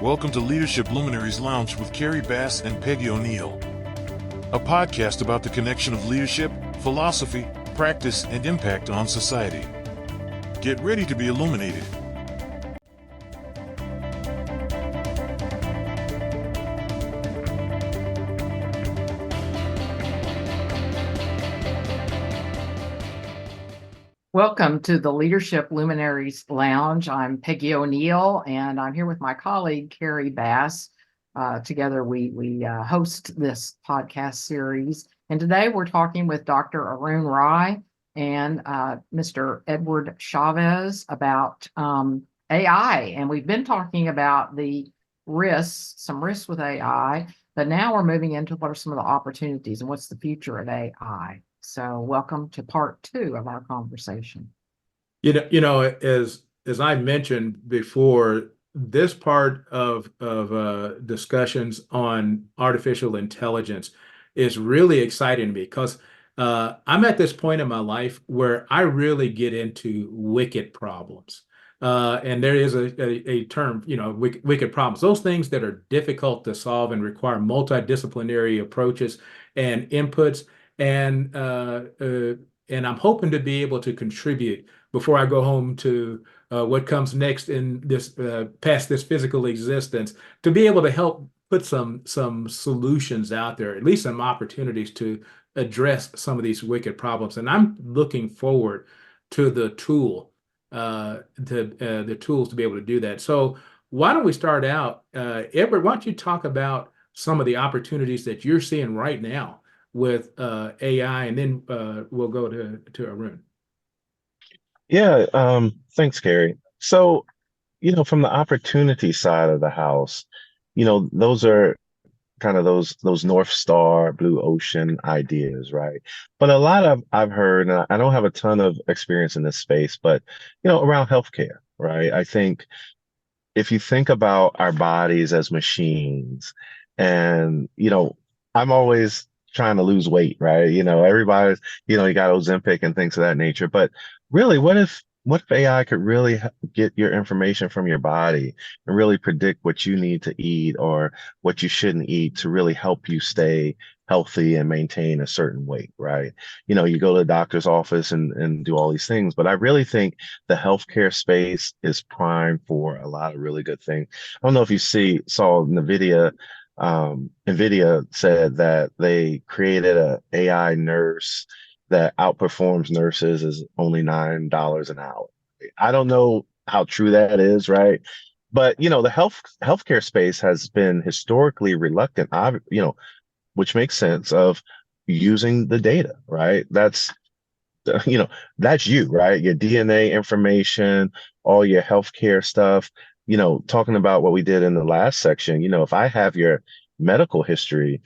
Welcome to Leadership Luminaries Lounge with Kerry Bass and Peggy O'Neill, a podcast about the connection of leadership, philosophy, practice, and impact on society. Get ready to be illuminated. Welcome to the Leadership Luminaries Lounge. I'm Peggy O'Neill, and I'm here with my colleague, Kerry Bass. Together, we host this podcast series. And today we're talking with Dr. Arun Rai and Mr. Edward Chavis about AI. And we've been talking about the some risks with AI, but now we're moving into what are some of the opportunities and what's the future of AI. So welcome to part 2 of our conversation. As I mentioned before, this part of discussions on artificial intelligence is really exciting to me because I'm at this point in my life where I really get into wicked problems. And there is a term, wicked problems, those things that are difficult to solve and require multidisciplinary approaches and inputs. And I'm hoping to be able to contribute before I go home to what comes next in this past this physical existence, to be able to help put some solutions out there, at least some opportunities to address some of these wicked problems. And I'm looking forward to the tools to be able to do that. So why don't we start out, Edward? Why don't you talk about some of the opportunities that you're seeing right now with AI, and then we'll go to Arun. Yeah, thanks, Kerry. So, from the opportunity side of the house, those are kind of those North Star, blue ocean ideas, right? But a lot of I've heard, and I don't have a ton of experience in this space, but around healthcare, right? I think if you think about our bodies as machines, and I'm always trying to lose weight, right? Everybody's, you got Ozempic and things of that nature. But really, what if AI could really get your information from your body and really predict what you need to eat or what you shouldn't eat to really help you stay healthy and maintain a certain weight, right? You go to the doctor's office and do all these things, but I really think the healthcare space is primed for a lot of really good things. I don't know if you saw NVIDIA said that they created a AI nurse that outperforms nurses is only $9 an hour. I don't know how true that is, right? But the healthcare space has been historically reluctant, which makes sense of using the data, right? That's that's you, right? Your DNA information, all your healthcare stuff. Talking about what we did in the last section, if I have your medical history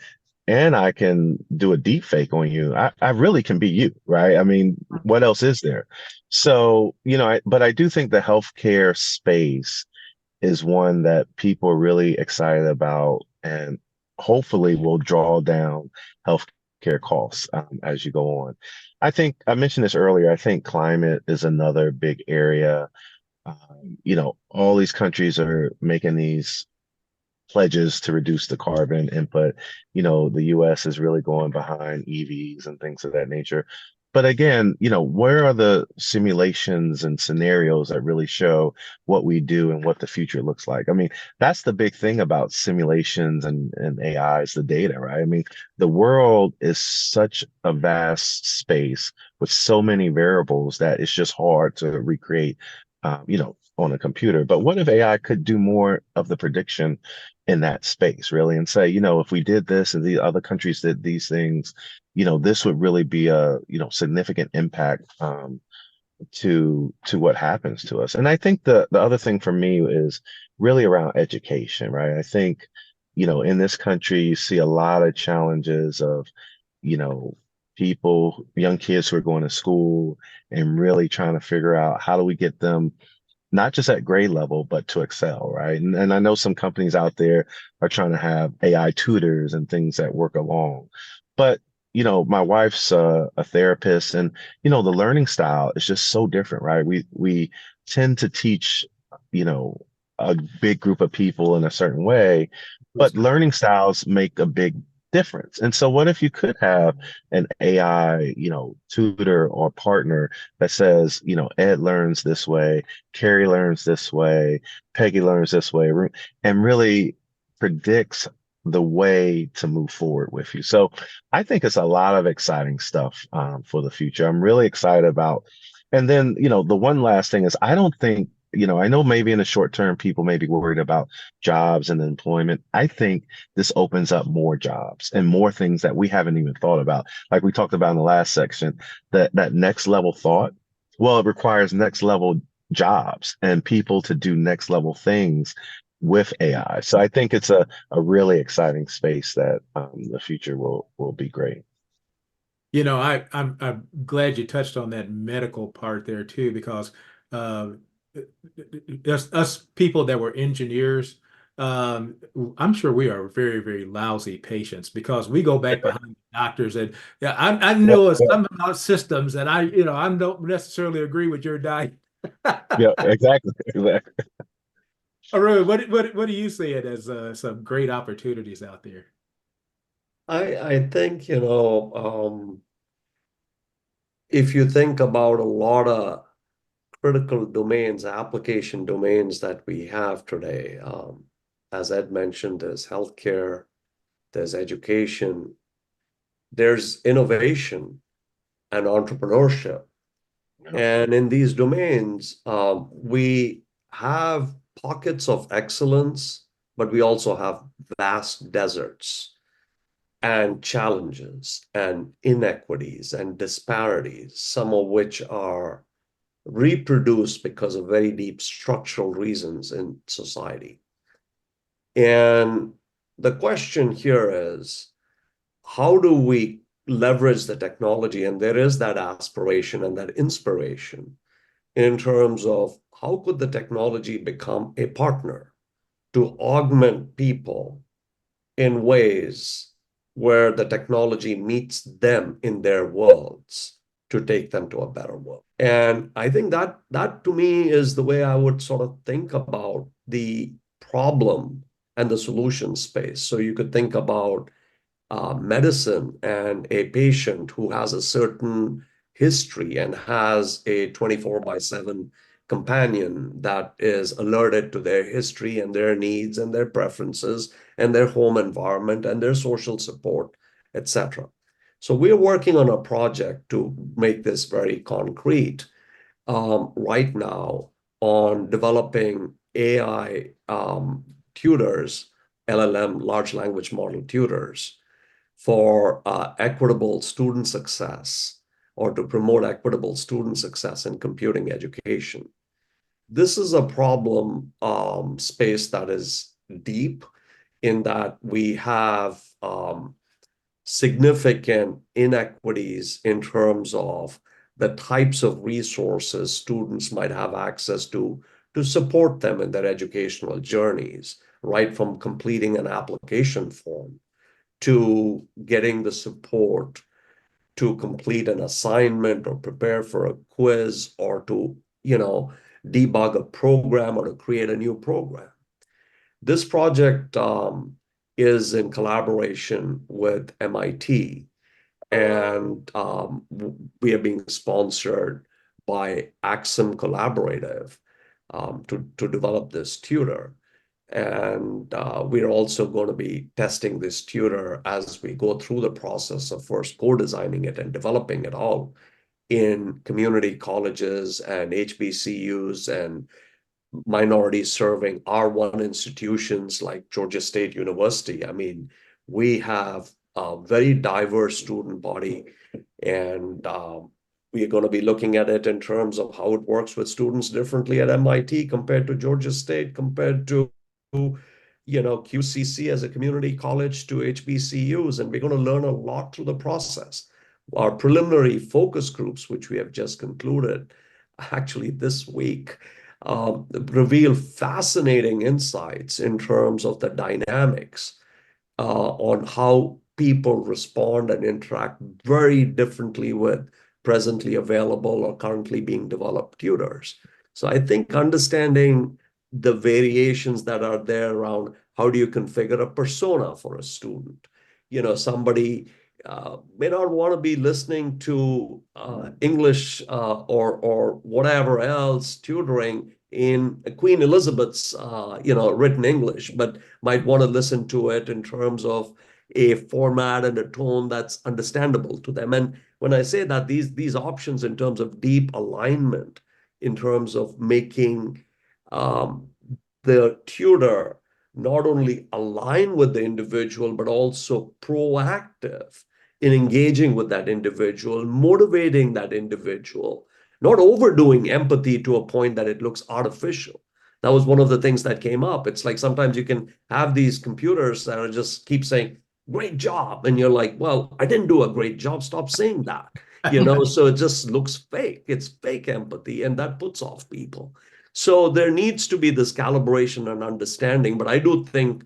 and I can do a deep fake on you, I really can be you, right? I mean, what else is there? So, but I do think the healthcare space is one that people are really excited about and hopefully will draw down healthcare costs as you go on. I think I mentioned this earlier. I think climate is another big area. All these countries are making these pledges to reduce the carbon input. The US is really going behind EVs and things of that nature. But again, where are the simulations and scenarios that really show what we do and what the future looks like? I mean, that's the big thing about simulations and AI is the data, right? I mean, the world is such a vast space with so many variables that it's just hard to recreate on a computer. But what if AI could do more of the prediction in that space, really, and say, if we did this and the other countries did these things, this would really be a, significant impact to what happens to us. And I think the other thing for me is really around education, right? I think, in this country, you see a lot of challenges of, young kids who are going to school and really trying to figure out how do we get them not just at grade level, but to excel, right? And I know some companies out there are trying to have AI tutors and things that work along. But, my wife's a therapist, and, the learning style is just so different, right? We tend to teach, a big group of people in a certain way, but learning styles make a big difference. And so what if you could have an AI, tutor or partner that says, Ed learns this way, Kerry learns this way, Peggy learns this way, and really predicts the way to move forward with you. So I think it's a lot of exciting stuff for the future. I'm really excited about. And then, the one last thing is I don't think, I know maybe in the short term, people may be worried about jobs and employment. I think this opens up more jobs and more things that we haven't even thought about. Like we talked about in the last section, that next level thought. Well, it requires next level jobs and people to do next level things with AI. So I think it's a really exciting space that the future will be great. I'm glad you touched on that medical part there too, because uh, us people that were engineers, I'm sure we are very, very lousy patients because we go back behind the doctors, and yeah, I Yep, know yep, some about systems, and I don't necessarily agree with your diet. yep, exactly, exactly. Arun, what do you see it as some great opportunities out there? I think, if you think about a lot of critical domains, application domains that we have today, as Ed mentioned, there's healthcare, there's education, there's innovation and entrepreneurship. Yep, And in these domains, we have pockets of excellence, but we also have vast deserts and challenges and inequities and disparities, some of which are reproduced because of very deep structural reasons in society. And the question here is, how do we leverage the technology? And there is that aspiration and that inspiration in terms of how could the technology become a partner to augment people in ways where the technology meets them in their worlds to take them to a better world. And I think that to me is the way I would sort of think about the problem and the solution space. So you could think about medicine and a patient who has a certain history and has a 24/7 companion that is alerted to their history and their needs and their preferences and their home environment and their social support, etc. So we're working on a project to make this very concrete right now on developing AI tutors, LLM, large language model tutors, for equitable student success or to promote equitable student success in computing education. This is a problem space that is deep in that we have significant inequities in terms of the types of resources students might have access to support them in their educational journeys, right from completing an application form to getting the support to complete an assignment or prepare for a quiz or to, debug a program or to create a new program. This project is in collaboration with MIT, and we are being sponsored by Axum Collaborative to develop this tutor. And we're also going to be testing this tutor as we go through the process of first co-designing it and developing it all in community colleges and HBCUs and minority serving R1 institutions like Georgia State University. I mean, we have a very diverse student body, and we're going to be looking at it in terms of how it works with students differently at MIT compared to Georgia State, compared to QCC as a community college to HBCUs, and we're going to learn a lot through the process. Our preliminary focus groups, which we have just concluded actually this week, reveal fascinating insights in terms of the dynamics on how people respond and interact very differently with presently available or currently being developed tutors. So I think understanding the variations that are there around how do you configure a persona for a student. Somebody may not want to be listening to English or whatever else tutoring in Queen Elizabeth's written English, but might want to listen to it in terms of a format and a tone that's understandable to them. And when I say that, these options in terms of deep alignment, in terms of making um, the tutor not only align with the individual, but also proactive in engaging with that individual, motivating that individual, not overdoing empathy to a point that it looks artificial. That was one of the things that came up. It's like sometimes you can have these computers that are just keep saying, great job. And you're like, well, I didn't do a great job. Stop saying that. So it just looks fake. It's fake empathy, and that puts off people. So there needs to be this calibration and understanding, but I do think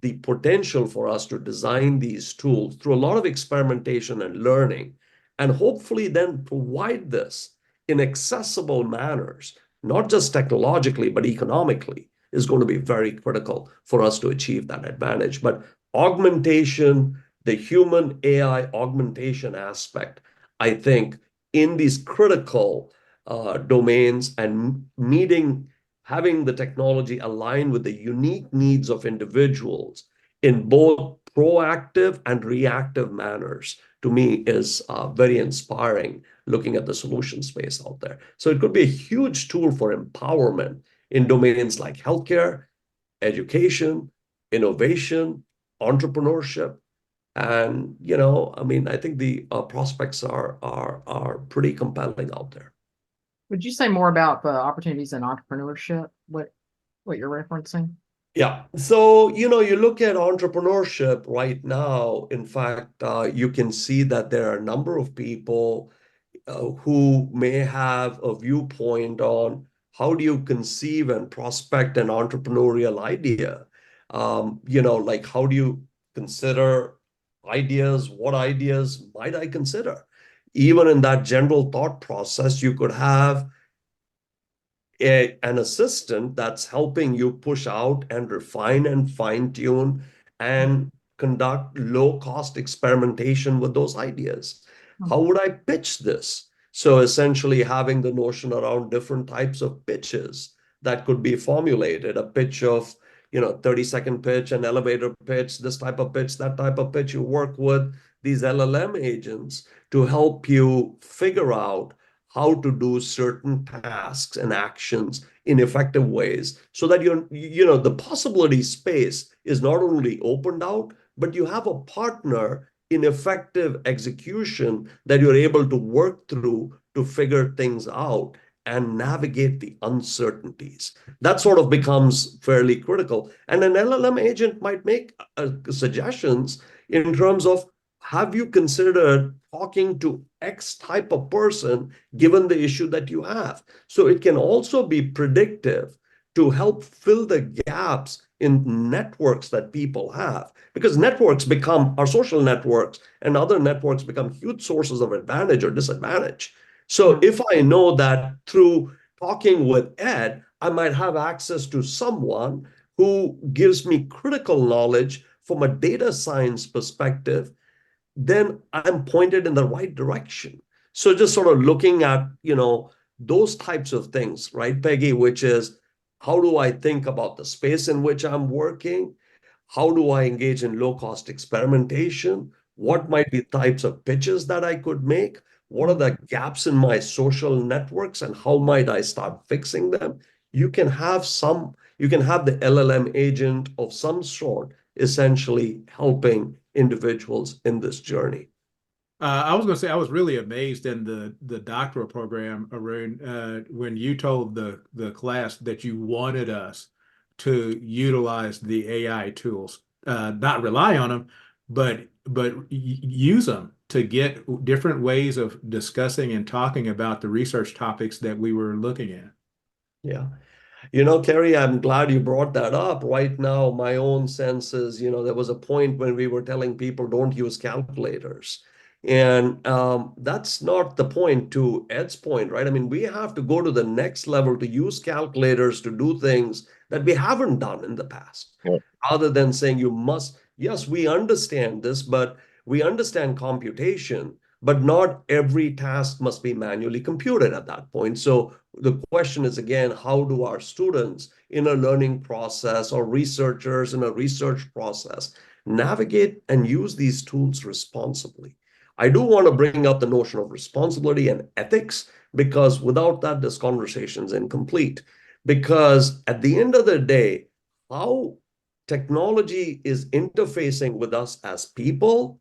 the potential for us to design these tools through a lot of experimentation and learning, and hopefully then provide this in accessible manners, not just technologically, but economically, is going to be very critical for us to achieve that advantage. But augmentation, the human AI augmentation aspect, I think in these critical domains and having the technology align with the unique needs of individuals in both proactive and reactive manners, to me is very inspiring looking at the solution space out there. So it could be a huge tool for empowerment in domains like healthcare, education, innovation, entrepreneurship. And, I think the prospects are pretty compelling out there. Would you say more about the opportunities in entrepreneurship? What you're referencing? Yeah. So, you look at entrepreneurship right now. In fact, you can see that there are a number of people who may have a viewpoint on how do you conceive and prospect an entrepreneurial idea. Like how do you consider ideas? What ideas might I consider? Even in that general thought process, you could have an assistant that's helping you push out and refine and fine tune and conduct low cost experimentation with those ideas. How would I pitch this? So essentially having the notion around different types of pitches that could be formulated, a pitch of 30-second pitch, an elevator pitch, this type of pitch, that type of pitch. You work with these LLM agents to help you figure out how to do certain tasks and actions in effective ways so that the possibility space is not only opened out, but you have a partner in effective execution that you're able to work through to figure things out and navigate the uncertainties. That sort of becomes fairly critical. And an LLM agent might make suggestions in terms of, have you considered talking to X type of person given the issue that you have? So it can also be predictive to help fill the gaps in networks that people have, because networks become our social networks, and other networks become huge sources of advantage or disadvantage. So if I know that through talking with Ed, I might have access to someone who gives me critical knowledge from a data science perspective, then I'm pointed in the right direction. So just sort of looking at, those types of things, right, Peggy, which is how do I think about the space in which I'm working? How do I engage in low cost experimentation? What might be types of pitches that I could make? What are the gaps in my social networks and how might I start fixing them? You can have the LLM agent of some sort essentially helping individuals in this journey. I was going to say I was really amazed in the doctoral program, Arun, when you told the class that you wanted us to utilize the AI tools, not rely on them, but use them to get different ways of discussing and talking about the research topics that we were looking at. Yeah. Kerry, I'm glad you brought that up. Right now, my own sense is, there was a point when we were telling people don't use calculators. And that's not the point, to Ed's point, right? I mean, we have to go to the next level to use calculators to do things that we haven't done in the past. Yeah. Rather than saying you must, yes, we understand this, but we understand computation, but not every task must be manually computed at that point. So the question is again, how do our students in a learning process or researchers in a research process navigate and use these tools responsibly? I do want to bring up the notion of responsibility and ethics, because without that, this conversation is incomplete. Because at the end of the day, how technology is interfacing with us as people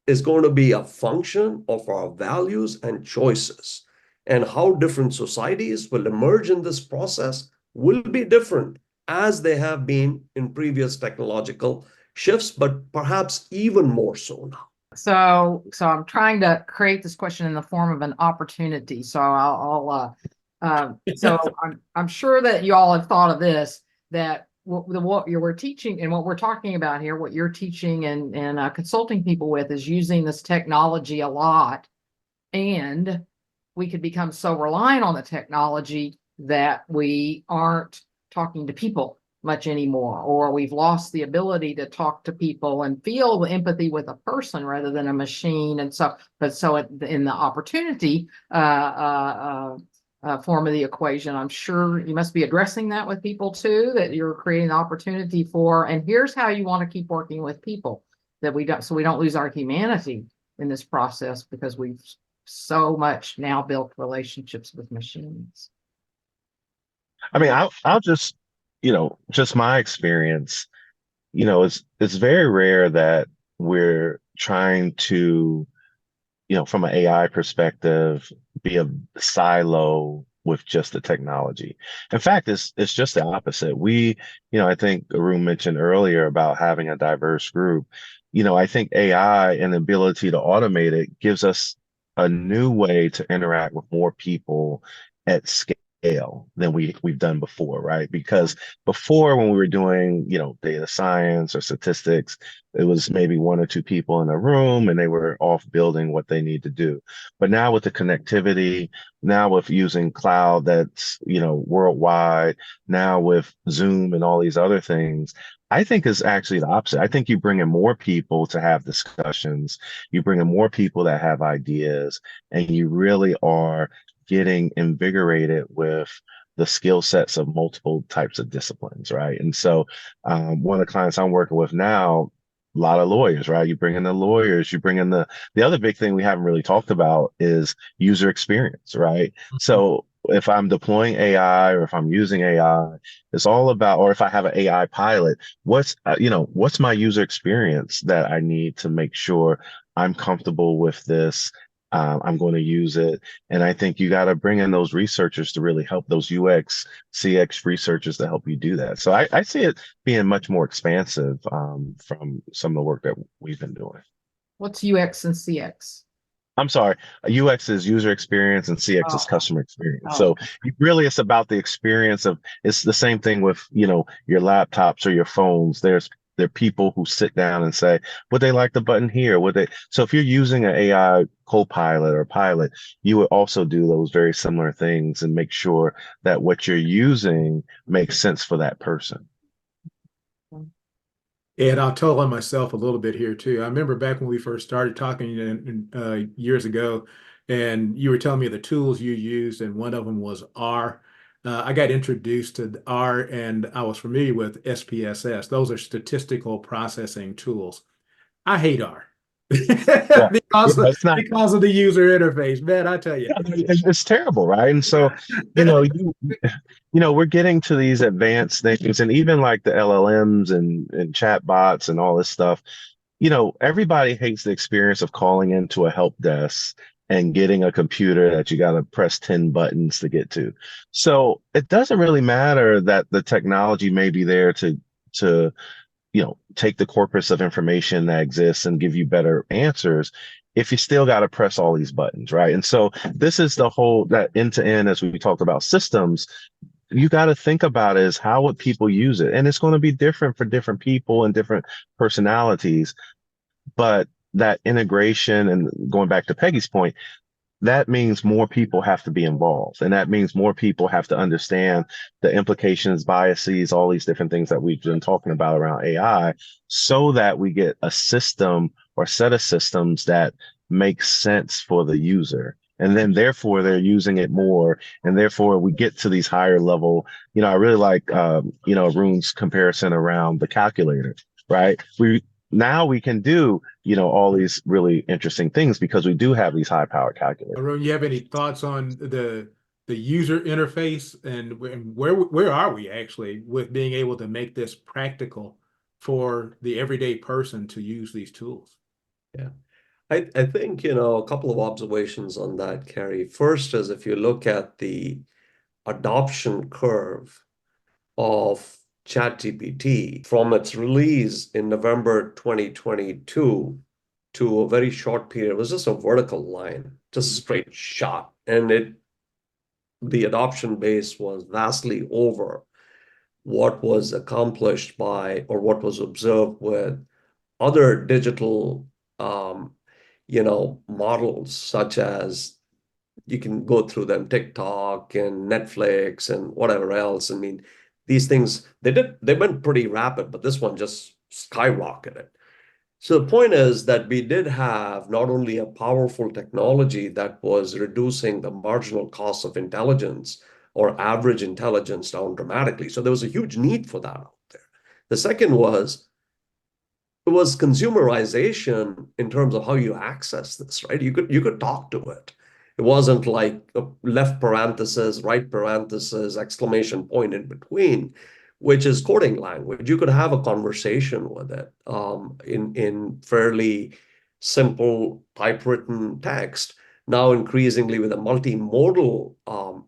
is going to be a function of our values and choices. And how different societies will emerge in this process will be different as they have been in previous technological shifts, but perhaps even more so now. So I'm trying to create this question in the form of an opportunity. So I'm sure that you all have thought of this, that what you were teaching and what we're talking about here, what you're teaching and consulting people with, is using this technology a lot, and we could become so reliant on the technology that we aren't talking to people much anymore, or we've lost the ability to talk to people and feel the empathy with a person rather than a machine. And so, in the opportunity form of the equation, I'm sure you must be addressing that with people too, that you're creating the opportunity for, and here's how you want to keep working with people, that we don't, so we don't lose our humanity in this process, because we've so much now built relationships with machines. I mean, I'll just, just my experience, it's very rare that we're trying to, from an AI perspective, be a silo with just the technology. In fact, it's just the opposite. I think Arun mentioned earlier about having a diverse group. I think AI and the ability to automate it gives us a new way to interact with more people at scale than we've done before, right? Because before, when we were doing, data science or statistics, it was maybe one or two people in a room and they were off building what they need to do. But now with the connectivity, now with using cloud that's, worldwide, now with Zoom and all these other things, I think is actually the opposite. I think you bring in more people to have discussions, you bring in more people that have ideas, and you really are getting invigorated with the skill sets of multiple types of disciplines, right? And so one of the clients I'm working with now, a lot of lawyers, right? You bring in the lawyers, you bring in the other big thing we haven't really talked about is user experience, right? So if I'm deploying AI or if I'm using AI, it's all about, or if I have an AI pilot, what's my user experience that I need to make sure I'm comfortable with this. I'm going to use it. And I think you got to bring in those researchers to really help, those UX, CX researchers to help you do that. So I see it being much more expansive from some of the work that we've been doing. What's UX and CX? I'm sorry, UX is user experience and CX is customer experience. Oh, So okay. really it's about the experience of, it's the same thing with, your laptops or your phones. There are people who sit down and say, would they like the button here? So if you're using an AI co-pilot or pilot, you would also do those very similar things and make sure that what you're using makes sense for that person. And I'll tell on myself a little bit here too. I remember back when we first started talking years ago, and you were telling me the tools you used, and one of them was R. I got introduced to R, and I was familiar with SPSS. Those are statistical processing tools. I hate R Yeah, it's not. because of the user interface, man. I tell you. Yeah, it's terrible, right? And so, we're getting to these advanced things, and even like the LLMs and chat bots and all this stuff. Everybody hates the experience of calling into a help desk and getting a computer that you got to press 10 buttons to get to. So it doesn't really matter that the technology may be there to take the corpus of information that exists and give you better answers if you still got to press all these buttons, right? And so this is the whole, that end to end, as we talked about systems, you got to think about is how would people use it? And it's going to be different for different people and different personalities. But that integration, and going back to Peggy's point, that means more people have to be involved. And that means more people have to understand the implications, biases, all these different things that we've been talking about around AI, so that we get a system or set of systems that make sense for the user. And then therefore they're using it more. And therefore we get to these higher level, I really like, Arun's comparison around the calculator, right? Now we can do, all these really interesting things because we do have these high powered calculators. Arun, you have any thoughts on the user interface and where are we actually with being able to make this practical for the everyday person to use these tools? Yeah. I think, a couple of observations on that, Kerry. First is if you look at the adoption curve of ChatGPT from its release in November 2022 to a very short period, it was just a vertical line, just a straight shot. And the adoption base was vastly over what was accomplished by or what was observed with other digital models, such as you can go through them, TikTok and Netflix and whatever else. I mean, these things, they went pretty rapid, but this one just skyrocketed. So the point is that we did have not only a powerful technology that was reducing the marginal cost of intelligence or average intelligence down dramatically. So there was a huge need for that out there. The second was it was consumerization in terms of how you access this, right? You could talk to it. It wasn't like a left parenthesis, right parenthesis, exclamation point in between, which is coding language. You could have a conversation with it in fairly simple typewritten text. Now, increasingly with a multimodal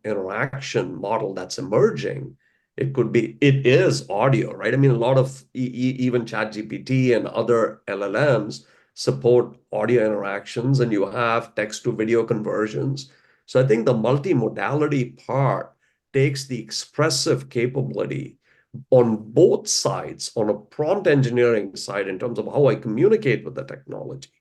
interaction model that's emerging, it is audio, right? I mean, a lot of even ChatGPT and other LLMs support audio interactions, and you have text to video conversions. So I think the multimodality part takes the expressive capability on both sides, on a prompt engineering side, in terms of how I communicate with the technology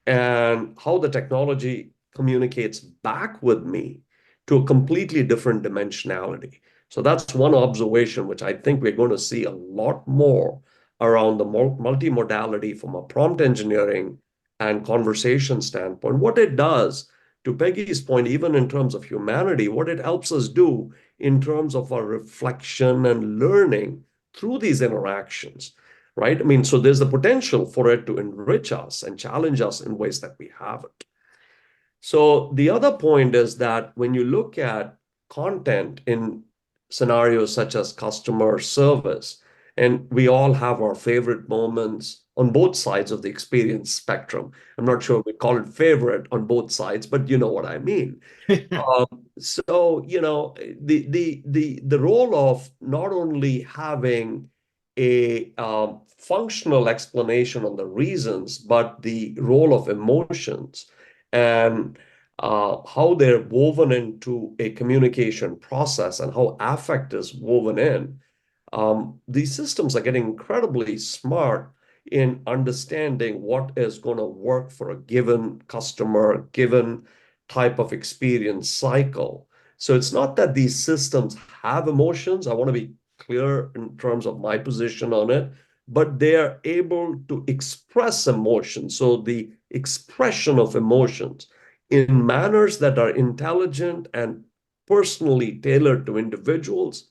and how the technology communicates back with me to a completely different dimensionality. So that's one observation, which I think we're going to see a lot more around the multimodality from a prompt engineering and conversation standpoint. What it does, to Peggy's point, even in terms of humanity, what it helps us do in terms of our reflection and learning through these interactions, right? I mean, so there's the potential for it to enrich us and challenge us in ways that we haven't. So the other point is that when you look at content in scenarios such as customer service, and we all have our favorite moments on both sides of the experience spectrum. I'm not sure we call it favorite on both sides, but you know what I mean. So, the role of not only having a functional explanation on the reasons, but the role of emotions and how they're woven into a communication process and how affect is woven in. These systems are getting incredibly smart in understanding what is going to work for a given customer, given type of experience cycle. So it's not that these systems have emotions. I want to be clear in terms of my position on it, but they are able to express emotions. So the expression of emotions in manners that are intelligent and personally tailored to individuals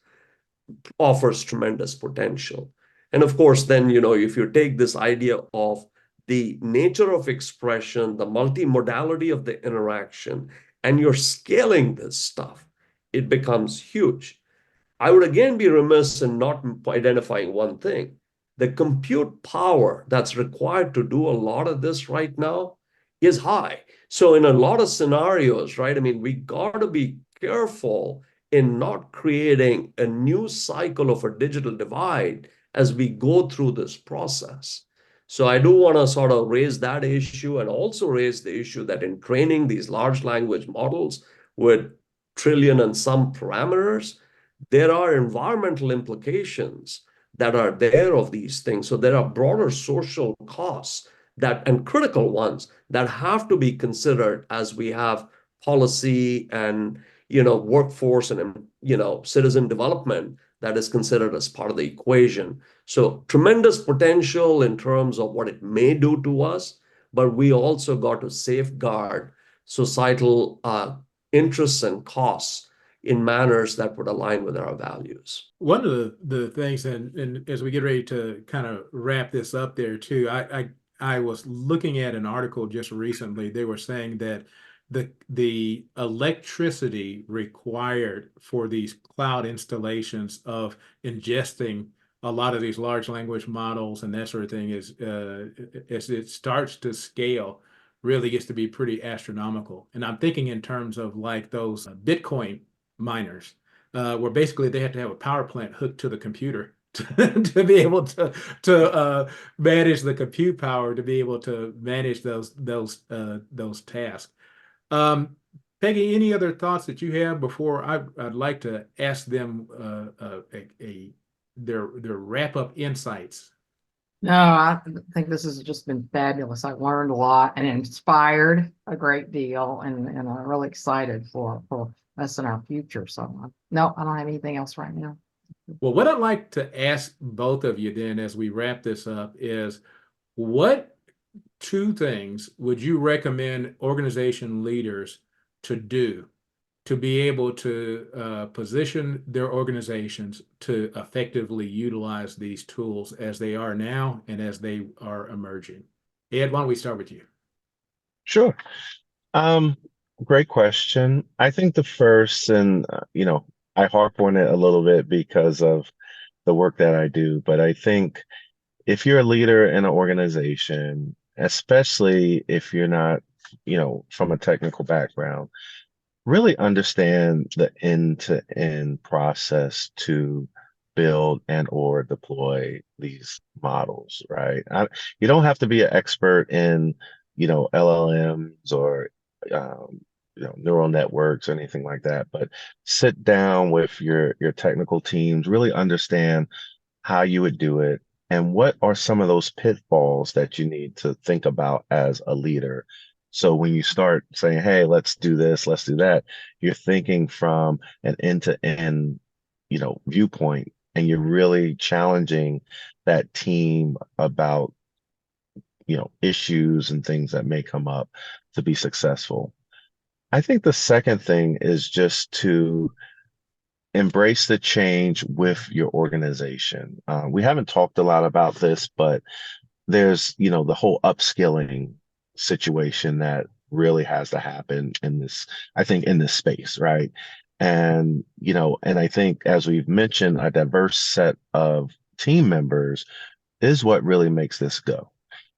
offers tremendous potential. And of course, then, if you take this idea of the nature of expression, the multimodality of the interaction, and you're scaling this stuff, it becomes huge. I would again be remiss in not identifying one thing. The compute power that's required to do a lot of this right now is high. So in a lot of scenarios, right, I mean, we got to be careful in not creating a new cycle of a digital divide as we go through this process. So I do want to sort of raise that issue and also raise the issue that in training these large language models with trillion and some parameters, there are environmental implications that are there of these things. So there are broader social costs that, and critical ones that have to be considered as we have policy and, workforce and, citizen development that is considered as part of the equation. So tremendous potential in terms of what it may do to us, but we also got to safeguard societal interests and costs in manners that would align with our values. One of the things, and as we get ready to kind of wrap this up there too, I was looking at an article just recently. They were saying that the electricity required for these cloud installations of ingesting a lot of these large language models and that sort of thing is as it starts to scale really gets to be pretty astronomical. And I'm thinking in terms of like those Bitcoin miners, where basically they have to have a power plant hooked to the computer to be able to manage the compute power to be able to manage those tasks. Peggy, any other thoughts that you have before I'd like to ask them their wrap up insights? No, I think this has just been fabulous. I've learned a lot and inspired a great deal, and I'm really excited for us in our future. So, no, I don't have anything else right now. Well, what I'd like to ask both of you then as we wrap this up is what two things would you recommend organization leaders to do to be able to position their organizations to effectively utilize these tools as they are now and as they are emerging? Ed, why don't we start with you? Sure. Great question. I think the first, and I harp on it a little bit because of the work that I do, but I think if you're a leader in an organization, especially if you're not, from a technical background, really understand the end-to-end process to build and or deploy these models, right? You don't have to be an expert in, LLMs or, neural networks or anything like that, but sit down with your technical teams, really understand how you would do it, and what are some of those pitfalls that you need to think about as a leader. So when you start saying, hey, let's do this, let's do that, you're thinking from an end-to-end, viewpoint, and you're really challenging that team about, issues and things that may come up to be successful. I think the second thing is just to embrace the change with your organization. We haven't talked a lot about this, but there's, the whole upskilling situation that really has to happen in this, I think, in this space, right? And, and I think as we've mentioned, a diverse set of team members is what really makes this go.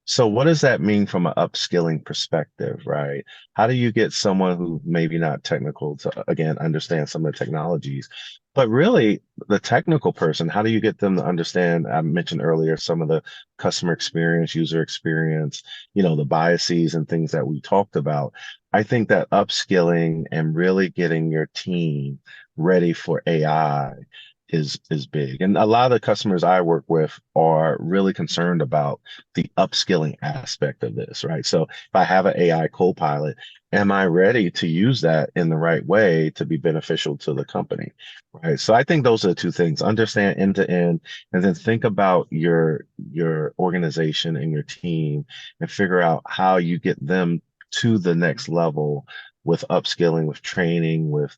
So what does that mean from an upskilling perspective, right? How do you get someone who maybe not technical to, again, understand some of the technologies, but really the technical person, how do you get them to understand, I mentioned earlier, some of the customer experience, user experience, the biases and things that we talked about. I think that upskilling and really getting your team ready for AI is big. And a lot of the customers I work with are really concerned about the upskilling aspect of this, right? So if I have an AI co-pilot, am I ready to use that in the right way to be beneficial to the company, right? So I think those are the two things: understand end to end, and then think about your organization and your team and figure out how you get them to the next level with upskilling, with training, with,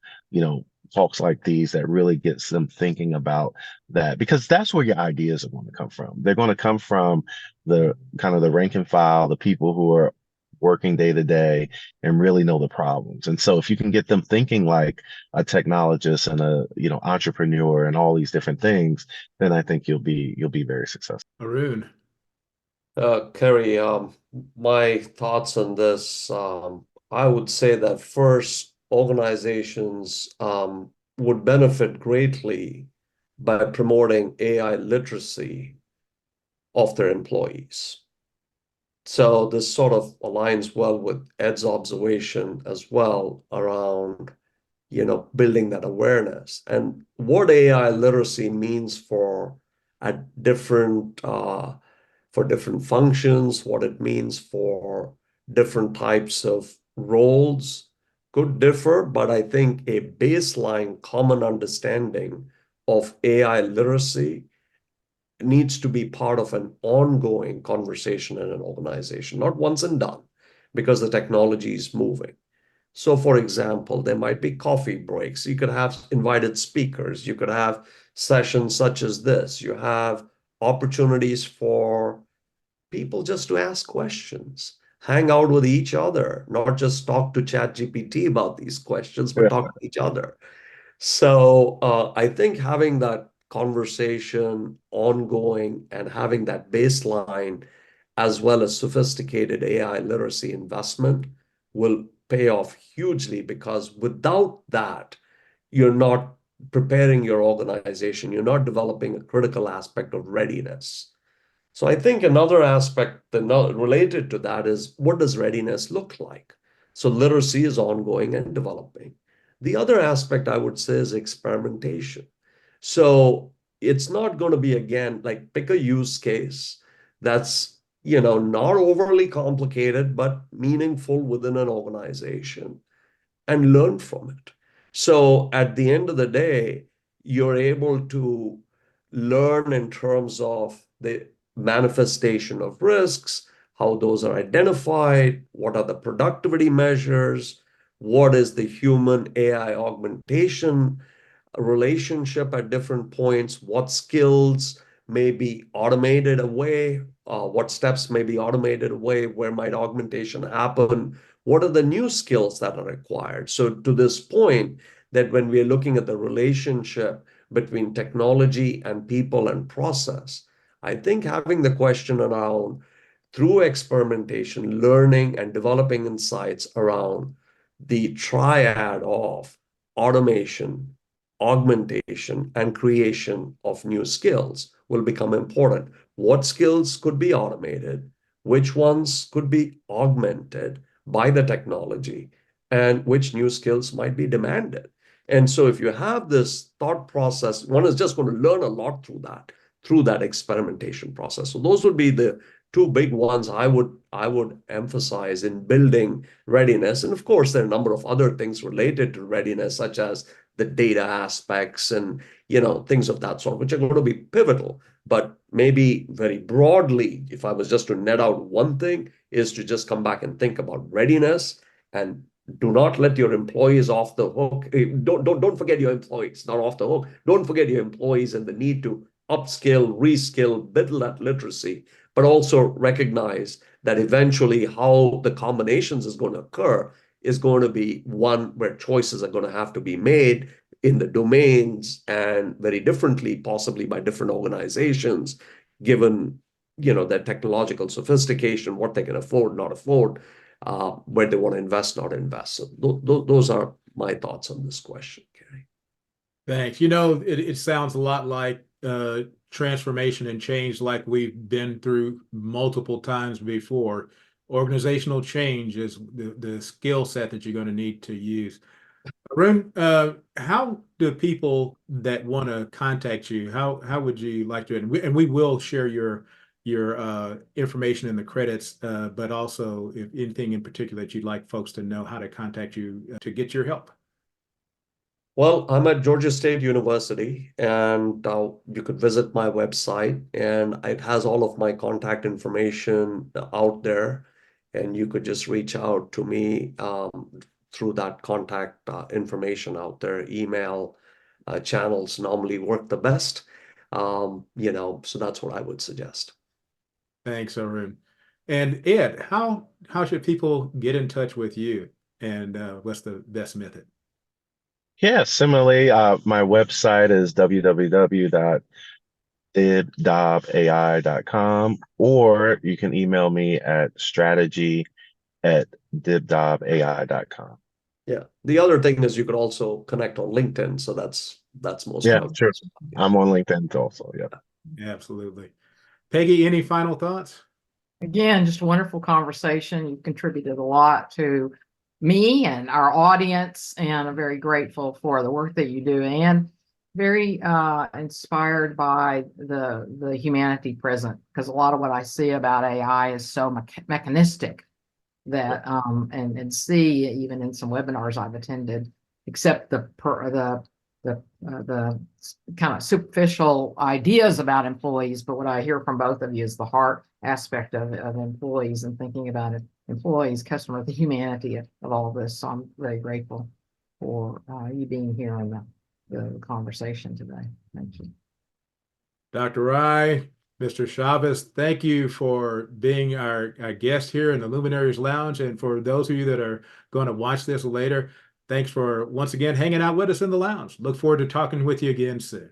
talks like these that really gets them thinking about that, because that's where your ideas are going to come from. They're going to come from the kind of the rank and file, the people who are working day to day and really know the problems. And so if you can get them thinking like a technologist and a, entrepreneur and all these different things, then I think you'll be very successful. Arun. Kerry, my thoughts on this, I would say that first, organizations would benefit greatly by promoting AI literacy of their employees. So this sort of aligns well with Ed's observation as well around, building that awareness and what AI literacy means for a different for different functions, what it means for different types of roles could differ, but I think a baseline common understanding of AI literacy needs to be part of an ongoing conversation in an organization, not once and done, because the technology is moving. So, for example, there might be coffee breaks. You could have invited speakers. You could have sessions such as this. You have opportunities for people just to ask questions, hang out with each other, not just talk to ChatGPT about these questions, but Yeah. talk to each other. So I think having that conversation ongoing and having that baseline, as well as sophisticated AI literacy investment, will pay off hugely, because without that, you're not preparing your organization, you're not developing a critical aspect of readiness. So I think another aspect related to that is, what does readiness look like? So literacy is ongoing and developing. The other aspect I would say is experimentation. So it's not going to be, again, like pick a use case that's, not overly complicated, but meaningful within an organization, and learn from it. So at the end of the day, you're able to learn in terms of the manifestation of risks, how those are identified, what are the productivity measures, what is the human AI augmentation relationship at different points, what skills may be automated away, what steps may be automated away, where might augmentation happen, what are the new skills that are required. So to this point, that when we are looking at the relationship between technology and people and process, I think having the question around, through experimentation, learning and developing insights around the triad of automation, augmentation, and creation of new skills will become important. What skills could be automated? Which ones could be augmented by the technology? And which new skills might be demanded? And so if you have this thought process, one is just going to learn a lot through that experimentation process. So those would be the two big ones I would emphasize in building readiness. And of course, there are a number of other things related to readiness, such as the data aspects and things of that sort, which are going to be pivotal. But maybe very broadly, if I was just to net out one thing, is to just come back and think about readiness, and do not let your employees off the hook. Don't forget your employees, not off the hook. Don't forget your employees and the need to upskill, reskill, build that literacy, but also recognize that eventually how the combinations is going to occur is going to be one where choices are going to have to be made in the domains, and very differently, possibly by different organizations, given their technological sophistication, what they can afford, not afford, where they want to invest, not invest. So those are my thoughts on this question, Kerry. Thanks. It sounds a lot like transformation and change, like we've been through multiple times before. Organizational change is the skill set that you're going to need to use. Arun, how do people that want to contact you, how would you like to, and we will share your information in the credits, but also if anything in particular that you'd like folks to know how to contact you to get your help. Well, I'm at Georgia State University, and you could visit my website, and it has all of my contact information out there, and you could just reach out to me through that contact information out there. Email channels normally work the best, so that's what I would suggest. Thanks, Arun. And Ed, how should people get in touch with you, and what's the best method? Yeah, similarly, my website is www.dibdobai.com, or you can email me at strategy@dibdobai.com. Yeah. The other thing is you could also connect on LinkedIn, so that's most Yeah, common. sure. I'm on LinkedIn also. Yeah. Absolutely. Peggy, any final thoughts? Again, just a wonderful conversation. You've contributed a lot to me and our audience, and I'm very grateful for the work that you do. And very inspired by the humanity present, because a lot of what I see about AI is so mechanistic that and see even in some webinars I've attended, except the kind of superficial ideas about employees. But what I hear from both of you is the heart aspect of employees and thinking about it, employees, customer, the humanity of all of this. So I'm very grateful for you being here in the conversation today. Thank you. Dr. Rai, Mr. Chavis, thank you for being our guest here in the Luminaries Lounge. And for those of you that are going to watch this later, thanks for once again hanging out with us in the lounge. Look forward to talking with you again soon.